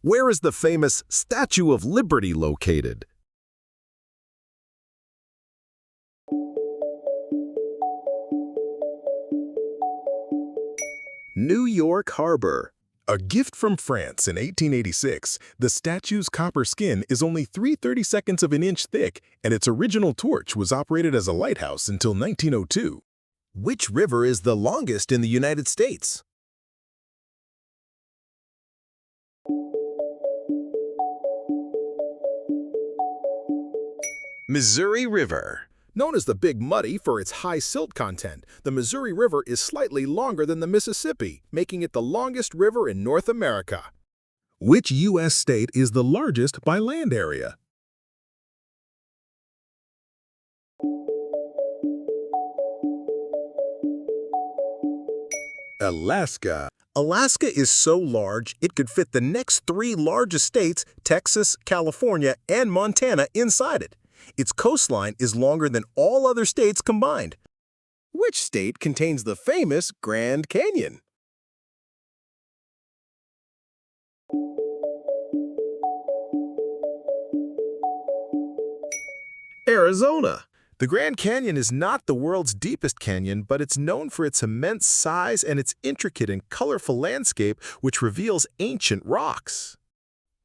Where is the famous Statue of Liberty located? New York Harbor. A gift from France in 1886, the statue's copper skin is only 3/32 of an inch thick, and its original torch was operated as a lighthouse until 1902. Which river is the longest in the United States? Missouri River. Known as the Big Muddy for its high silt content, the Missouri River is slightly longer than the Mississippi, making it the longest river in North America. Which U.S. state is the largest by land area? Alaska. Alaska is so large it could fit the next three largest states, Texas, California, and Montana, inside it. Its coastline is longer than all other states combined. Which state contains the famous Grand Canyon? Arizona. The Grand Canyon is not the world's deepest canyon, but it's known for its immense size and its intricate and colorful landscape, which reveals ancient rocks.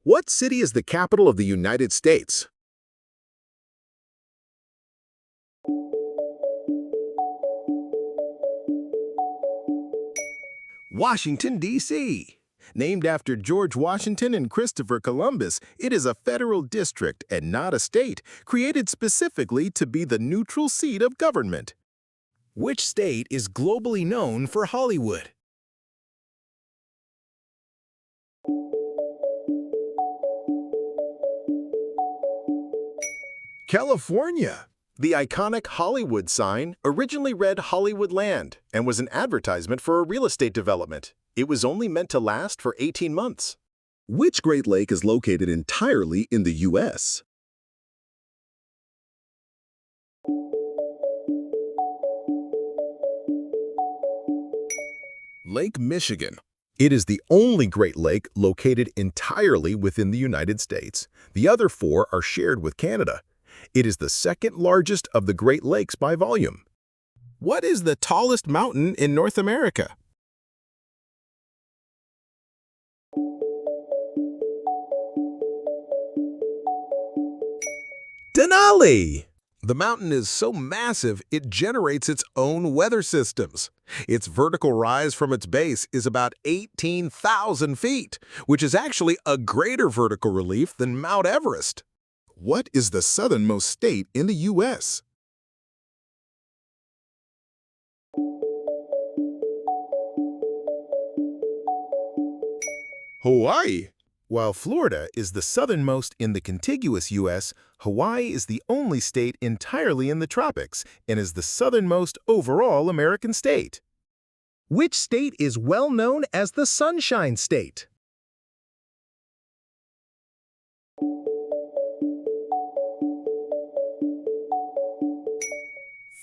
What city is the capital of the United States? Washington, D.C. Named after George Washington and Christopher Columbus, it is a federal district and not a state, created specifically to be the neutral seat of government. Which state is globally known for Hollywood? California. The iconic Hollywood sign originally read Hollywood Land and was an advertisement for a real estate development. It was only meant to last for 18 months. Which Great Lake is located entirely in the U.S.? Lake Michigan. It is the only Great Lake located entirely within the United States. The other four are shared with Canada. It is the second largest of the Great Lakes by volume. What is the tallest mountain in North America? Denali! The mountain is so massive it generates its own weather systems. Its vertical rise from its base is about 18,000 feet, which is actually a greater vertical relief than Mount Everest. What is the southernmost state in the U.S.? Hawaii. While Florida is the southernmost in the contiguous U.S., Hawaii is the only state entirely in the tropics and is the southernmost overall American state. Which state is well known as the Sunshine State?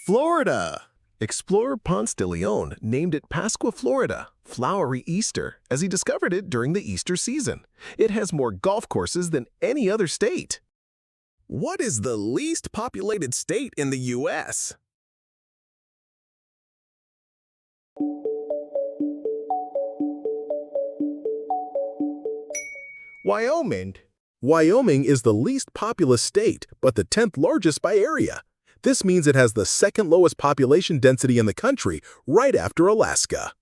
Florida. Explorer Ponce de Leon named it Pascua Florida, flowery Easter, as he discovered it during the Easter season. It has more golf courses than any other state. What is the least populated state in the U.S.? Wyoming. Wyoming is the least populous state, but the 10th largest by area. This means it has the second lowest population density in the country, right after Alaska.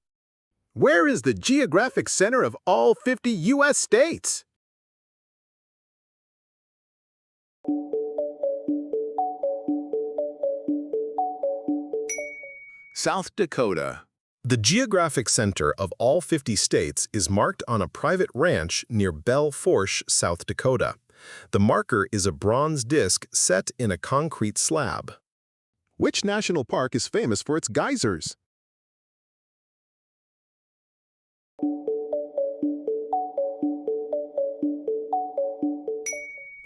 Where is the geographic center of all 50 U.S. states? South Dakota. The geographic center of all 50 states is marked on a private ranch near Belle Fourche, South Dakota. The marker is a bronze disc set in a concrete slab. Which national park is famous for its geysers?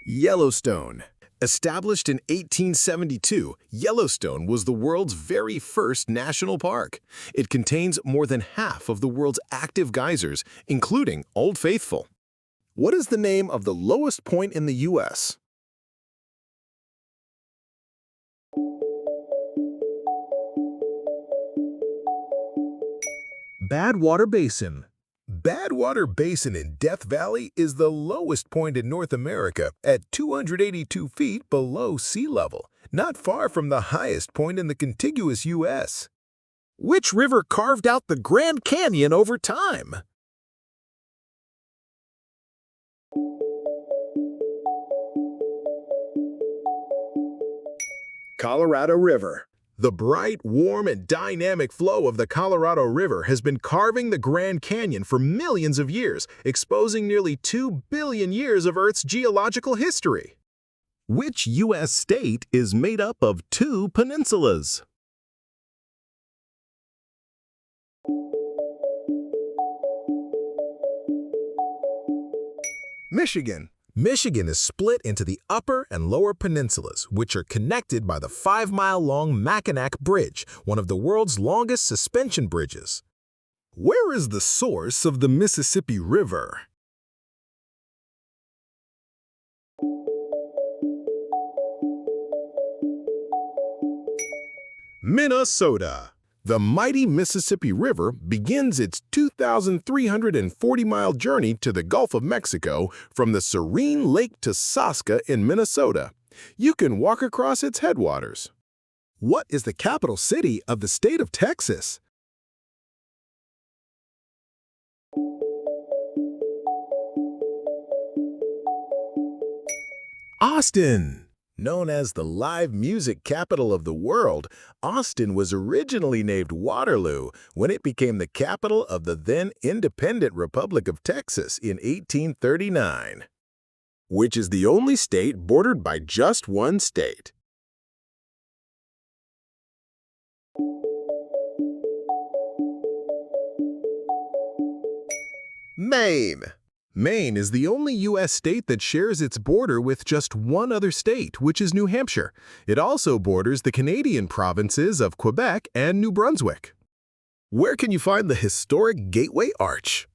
Yellowstone. Established in 1872, Yellowstone was the world's very first national park. It contains more than half of the world's active geysers, including Old Faithful. What is the name of the lowest point in the U.S.? Badwater Basin. Badwater Basin in Death Valley is the lowest point in North America at 282 feet below sea level, not far from the highest point in the contiguous U.S. Which river carved out the Grand Canyon over time? Colorado River. The bright, warm, and dynamic flow of the Colorado River has been carving the Grand Canyon for millions of years, exposing nearly 2 billion years of Earth's geological history. Which U.S. state is made up of 2 peninsulas? Michigan. Michigan is split into the upper and lower peninsulas, which are connected by the 5-mile-long Mackinac Bridge, one of the world's longest suspension bridges. Where is the source of the Mississippi River? Minnesota. The mighty Mississippi River begins its 2,340-mile journey to the Gulf of Mexico from the serene Lake Tasasca in Minnesota. You can walk across its headwaters. What is the capital city of the state of Texas? Austin. Known as the live music capital of the world, Austin was originally named Waterloo when it became the capital of the then independent Republic of Texas in 1839. Which is the only state bordered by just one state? Maine. Maine is the only U.S. state that shares its border with just one other state, which is New Hampshire. It also borders the Canadian provinces of Quebec and New Brunswick. Where can you find the historic Gateway Arch?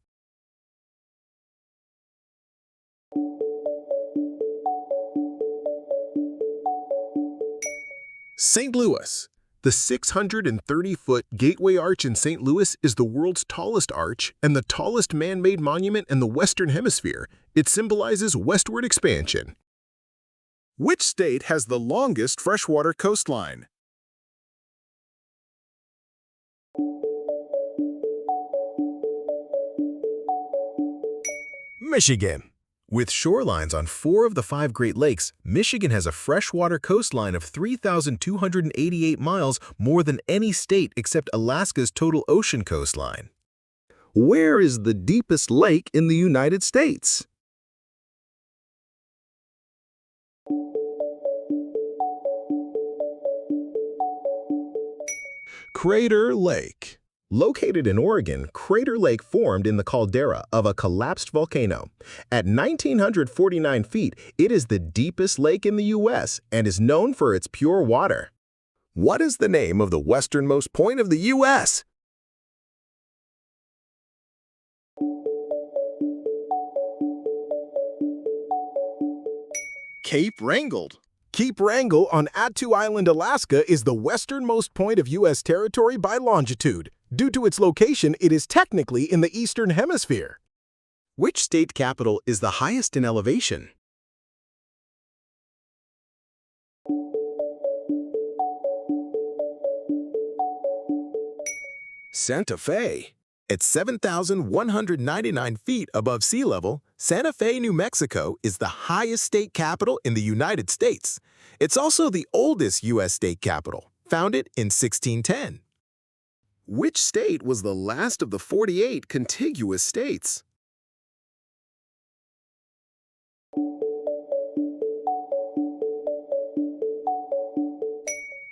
St. Louis. The 630-foot Gateway Arch in St. Louis is the world's tallest arch and the tallest man-made monument in the Western Hemisphere. It symbolizes westward expansion. Which state has the longest freshwater coastline? Michigan. With shorelines on 4 of the 5 Great Lakes, Michigan has a freshwater coastline of 3,288 miles, more than any state except Alaska's total ocean coastline. Where is the deepest lake in the United States? Crater Lake. Located in Oregon, Crater Lake formed in the caldera of a collapsed volcano. At 1,949 feet, it is the deepest lake in the U.S. and is known for its pure water. What is the name of the westernmost point of the U.S.? Cape Wrangell. Cape Wrangell on Attu Island, Alaska is the westernmost point of U.S. territory by longitude. Due to its location, it is technically in the Eastern Hemisphere. Which state capital is the highest in elevation? Santa Fe. At 7,199 feet above sea level, Santa Fe, New Mexico is the highest state capital in the United States. It's also the oldest U.S. state capital, founded in 1610. Which state was the last of the 48 contiguous states?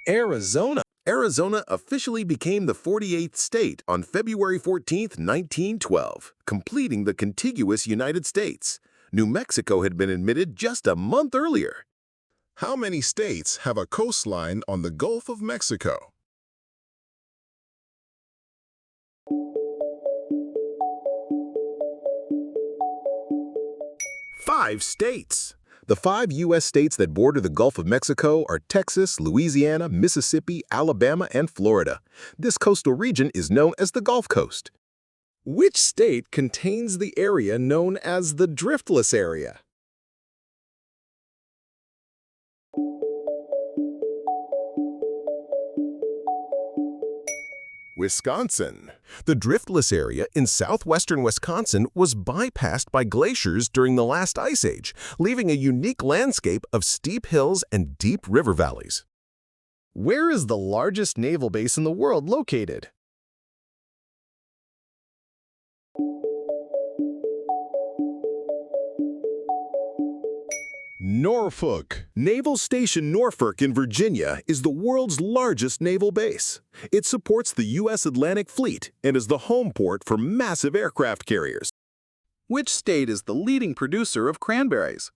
Arizona. Arizona officially became the 48th state on February 14, 1912, completing the contiguous United States. New Mexico had been admitted just a month earlier. How many states have a coastline on the Gulf of Mexico? 5 states. The 5 U.S. states that border the Gulf of Mexico are Texas, Louisiana, Mississippi, Alabama, and Florida. This coastal region is known as the Gulf Coast. Which state contains the area known as the driftless area? Wisconsin. The driftless area in southwestern Wisconsin was bypassed by glaciers during the last ice age, leaving a unique landscape of steep hills and deep river valleys. Where is the largest naval base in the world located? Norfolk. Naval Station Norfolk in Virginia is the world's largest naval base. It supports the U.S. Atlantic Fleet and is the home port for massive aircraft carriers. Which state is the leading producer of cranberries?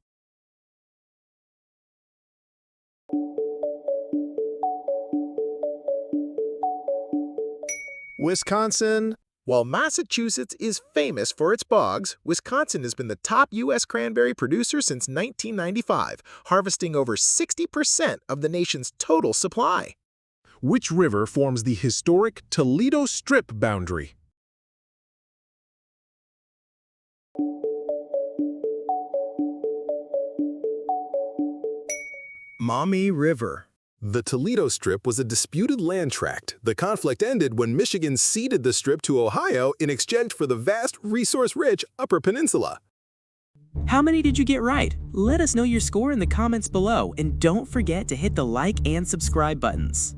Wisconsin. While Massachusetts is famous for its bogs, Wisconsin has been the top U.S. cranberry producer since 1995, harvesting over 60% of the nation's total supply. Which river forms the historic Toledo Strip boundary? Maumee River. The Toledo Strip was a disputed land tract. The conflict ended when Michigan ceded the strip to Ohio in exchange for the vast, resource-rich Upper Peninsula. How many did you get right? Let us know your score in the comments below, and don't forget to hit the like and subscribe buttons.